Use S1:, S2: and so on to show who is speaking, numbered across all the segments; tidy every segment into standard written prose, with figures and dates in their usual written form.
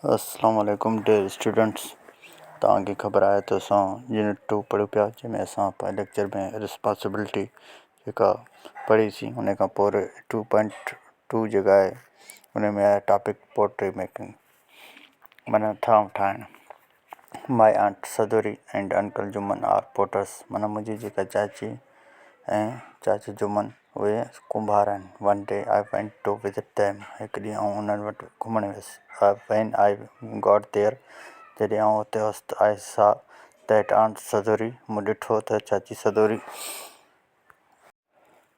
S1: अस्सलाम वालेकुम dear students. तव्हांखे ख़बर आहे त असां यूनिट 2 पढ़ियो पिया, जंहिंमें असां पंहिंजे लेक्चर में रिस्पॉन्सिबिलिटी जेका पढ़ीसीं। उन खां पोइ 2.2 जेका आहे उन में आहे टॉपिक पोट्री मेकिंग, माना ठाम ठाहिणु। My aunt Sadori and uncle Juman are potters, माना मुंहिंजी जेका चाची ऐं चाची जुमन उहे कुंभार आहिनि। One day I went to visit them, हिकु ॾींहुं आउं उन्हनि वटि घुमणु वियुसि। व्हेन आई गॉट देयर, जॾहिं आउं हुते हुअसि त आई सा दैट आंट सदोरी, मूं ॾिठो त चाची Sadori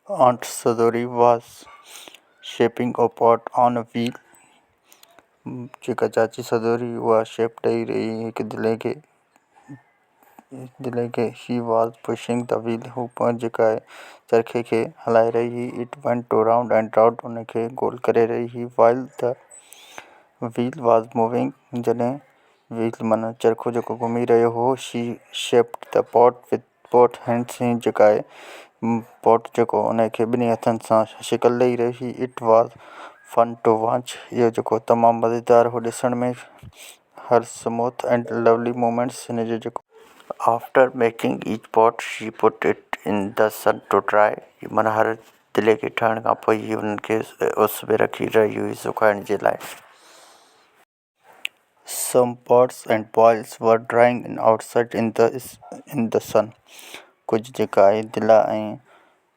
S1: aunt Sadori was shaping a pot on a wheel. जेका चाची सदोरी उहा शेप ॾेई रही हिकु दिले खे। She was pushing the wheel, हू जेका आहे चरखे खे हलाए रही हुई। It went to round and round, उनखे गोल करे रही हुई। While the wheel was moving, जॾहिं व्हील माना चरखो जेको घुमी रहियो हो। She shaped the pot with both hands, जेका आहे पॉट जेको उनखे ॿिन्ही हथनि सां शिकल ॾेई रही हुई। It was fun to watch, इहो जेको तमामु मज़ेदार हो ॾिसण में। हर स्मूथ एंड लवली मोमेंट्स, हिन जो जेको after making each pot she put it in the sun to dry, माना हर दिले खे ठहण खां पोइ हुननि खे उस में रखी रही हुई सुकाइण जे लाइ। Some pots and boils were drying outside in the sun. कुझु जेका आहे दिला ऐं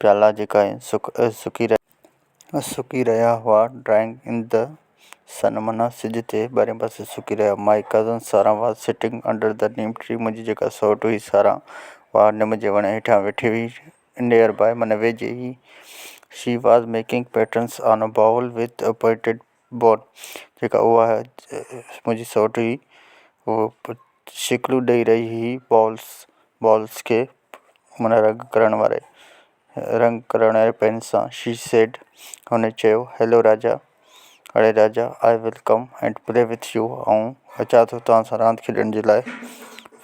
S1: प्याला जेका आहे सुकी रहिया हुआ। ड्राइंग इन द सन, माना सिज ते ॿाहिरि पासे सुकी रहिया। माई कज़न सारा वॉज सिटिंग अंडर द नीम ट्री, मुंहिंजी जेका सौट हुई सारा उहा निम जे वण हेठां वेठी हुई। नियर बाय, माना वेझे ई। She was making patterns on a bowl with a pointed bone, जेका उहा मुंहिंजी सौट हुई उहो शिकलूं ॾेई रही हुई बॉल्स खे, माना रंग करण वारे पेन सां। शी सेड, हुन चयो, हेलो राजा, अड़े राजा, I will come and play with you, ऐं अचां थो तव्हां सां रांदि खेॾण जे लाइ।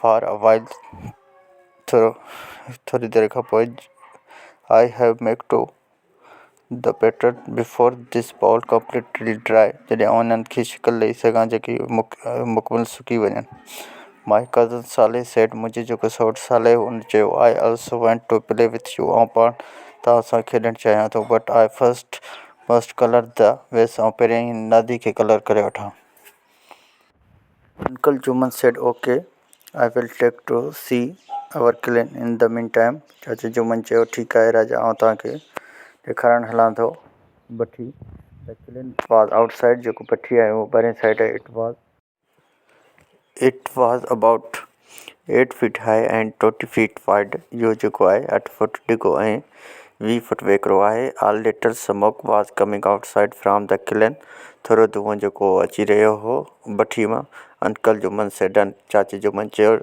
S1: फॉर अ वाइल, थोरी देरि खां पोइ। I have make to the pattern before this bowl completely dry, जॾहिं आउं उन्हनि खे शिकल ॾेई सघां जेकी मुकमल सुकी वञनि। माई कज़न साले सेड, मुंहिंजी जेको सौट साले हुन चयो, I also want to play with you, ऐं पाण तव्हां सां खेॾणु चाहियां थो। But I first must colour the vase, ऐं पहिरियों ई नदी खे कलर करे वठां। Uncle Jumman said, okay, I will take to see our kiln in the meantime. चाचा जुमन चयो, ठीकु आहे राजा, आउं तव्हांखे ॾेखारणु हलां थो भठी। द किलन वॉज आउटसाइड, जेको भठी आहे उहो ॿाहिरि साइड आहे। It was about 8 feet high and 20 feet wide, इहो जेको आहे 8 फुट डिघो ऐं 20 फुट वेकिरो आहे। All little smoke was coming outside from the kiln, थोरो धुओं जेको अची रहियो हो भठी मां। अंकल जुमन सेड, चाची जुमन चयो,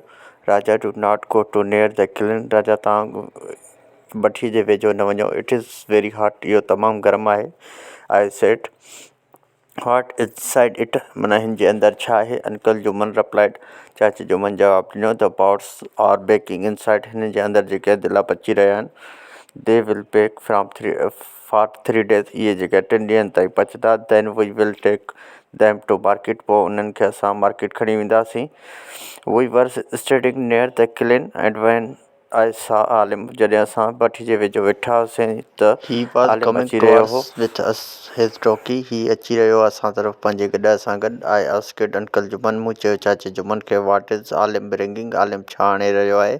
S1: Raja do not go to near the kiln, Raja तव्हां भठी जे वेझो न वञो। इट इज़ वेरी हॉट, इहो तमामु गर्मु आहे। I said, what inside it, माना हिन जे अंदरि छा आहे। अंकल जुमन रिप्लाइड, चाची जुमन जवाबु ॾिनो, the pots are baking inside, हिन जे अंदरि जेके दिला पची रहिया आहिनि। They will bake for 3 days, इहे जेके 3 ॾींहंनि ताईं पचंदा। Then we will take them to market, पोइ उन्हनि खे असां मार्केट खणी वेंदासीं। We were standing near the kiln and when I saw Alim, जॾहिं असां भठी जे वेझो वेठा हुआसीं त आलिम अची रहियो हो विथ अस हिज डोंकी, ही अची रहियो आहे असां तरफ़ पंहिंजे गॾ सां गॾु। आई आस्क्ड अंकल जुमन, मूं चयो चाची जुमन खे, व्हाट इज़ आलिम ब्रिंगिंग, आलिम छा आणे रहियो आहे।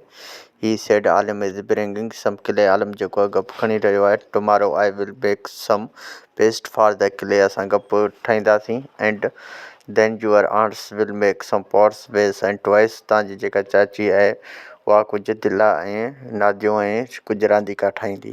S1: ही सेड, आलिम इज़ ब्रिंगिंग सम क्ले, आलिम जेको आहे गप खणी रहियो आहे। Tomorrow I will bake some paste for the clay, असां गप ठाहींदासीं। And then your aunts will make some pots vase and toys, तव्हांजी जेका चाची आहे उहा कुझु दिला ऐं नादियूं ऐं कुझु रांदीका ठाहींदी।